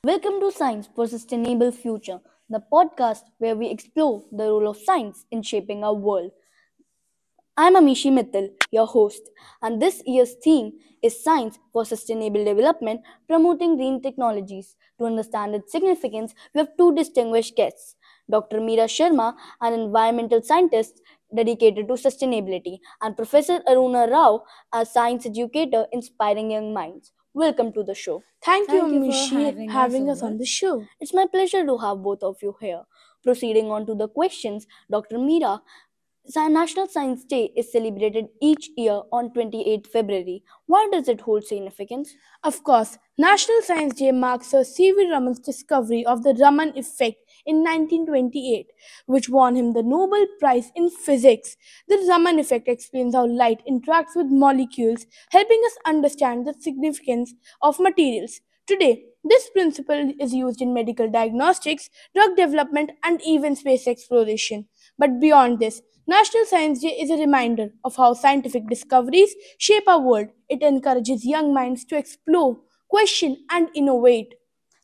Welcome to Science for Sustainable Future, the podcast where we explore the role of science in shaping our world. I'm Amishi Mittal, your host, and this year's theme is Science for Sustainable Development, promoting green technologies. To understand its significance, we have two distinguished guests, Dr. Meera Sharma, an environmental scientist dedicated to sustainability, and Professor Aruna Rao, a science educator inspiring young minds. Welcome to the show. Thank you, Thank you for Mishi, having us having us on over. the show. It's my pleasure to have both of you here. Proceeding on to the questions, Dr. Meera, National Science Day is celebrated each year on 28th February. Why does it hold significance? Of course, National Science Day marks Sir C.V. Raman's discovery of the Raman effect in 1928, which won him the Nobel Prize in Physics. The Raman effect explains how light interacts with molecules, helping us understand the significance of materials. Today, this principle is used in medical diagnostics, drug development, and even space exploration. But beyond this, National Science Day is a reminder of how scientific discoveries shape our world. It encourages young minds to explore, question, and innovate.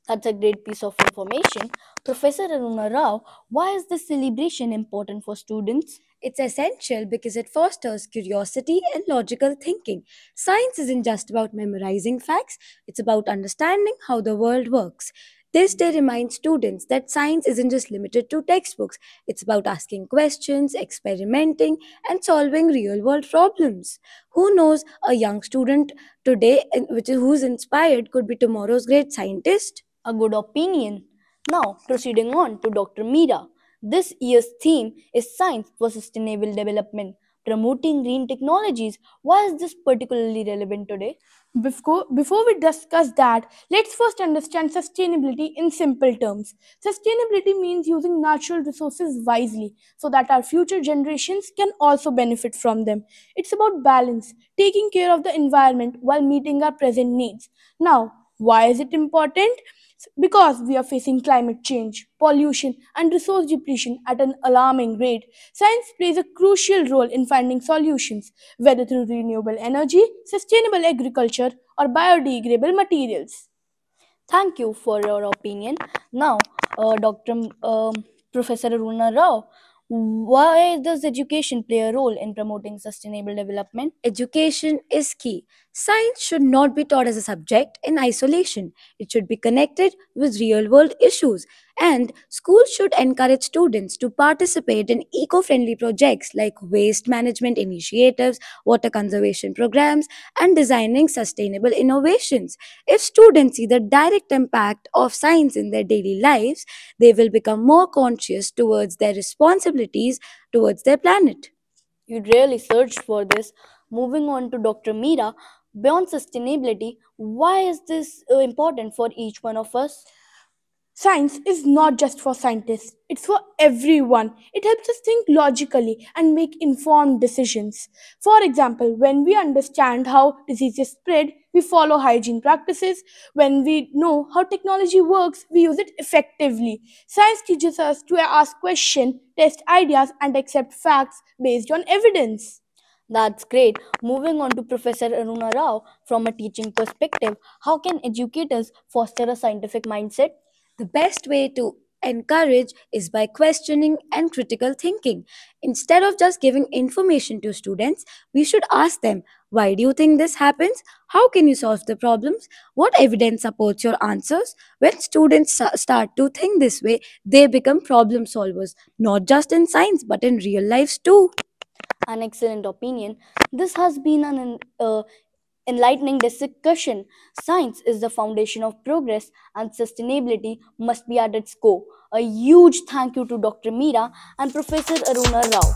That's a great piece of information. Professor Aruna Rao, why is this celebration important for students? It's essential because it fosters curiosity and logical thinking. Science isn't just about memorizing facts, it's about understanding how the world works. This day reminds students that science isn't just limited to textbooks, it's about asking questions, experimenting, and solving real world problems. Who knows, a young student today who's inspired could be tomorrow's great scientist? A good opinion. Now, proceeding on to Dr. Meera. This year's theme is Science for Sustainable Development, promoting green technologies. Why is this particularly relevant today? Before we discuss that, let's first understand sustainability in simple terms. Sustainability means using natural resources wisely so that our future generations can also benefit from them. It's about balance, taking care of the environment while meeting our present needs. Now, why is it important? Because we are facing climate change, pollution, and resource depletion at an alarming rate. Science plays a crucial role in finding solutions, whether through renewable energy, sustainable agriculture, or biodegradable materials. Thank you for your opinion. Now, Dr. Professor Aruna Rao, why does education play a role in promoting sustainable development? Education is key. Science should not be taught as a subject in isolation. It should be connected with real world issues. And schools should encourage students to participate in eco friendly projects like waste management initiatives, water conservation programs, and designing sustainable innovations. If students see the direct impact of science in their daily lives, they will become more conscious towards their responsibilities towards their planet. You really searched for this. Moving on to Dr. Meera, beyond sustainability, why is this important for each one of us? Science is not just for scientists, it's for everyone. It helps us think logically and make informed decisions. For example, when we understand how diseases spread, we follow hygiene practices. When we know how technology works, we use it effectively. Science teaches us to ask questions, test ideas, and accept facts based on evidence. That's great. Moving on to Professor Aruna Rao, from a teaching perspective, how can educators foster a scientific mindset? The best way to encourage is by questioning and critical thinking. Instead of just giving information to students, we should ask them, why do you think this happens? How can you solve the problems? What evidence supports your answers? When students start to think this way, they become problem solvers, not just in science but in real lives too. An excellent opinion. This has been an enlightening discussion. Science is the foundation of progress, and sustainability must be at its core. A huge thank you to Dr. Meera and Professor Aruna Rao.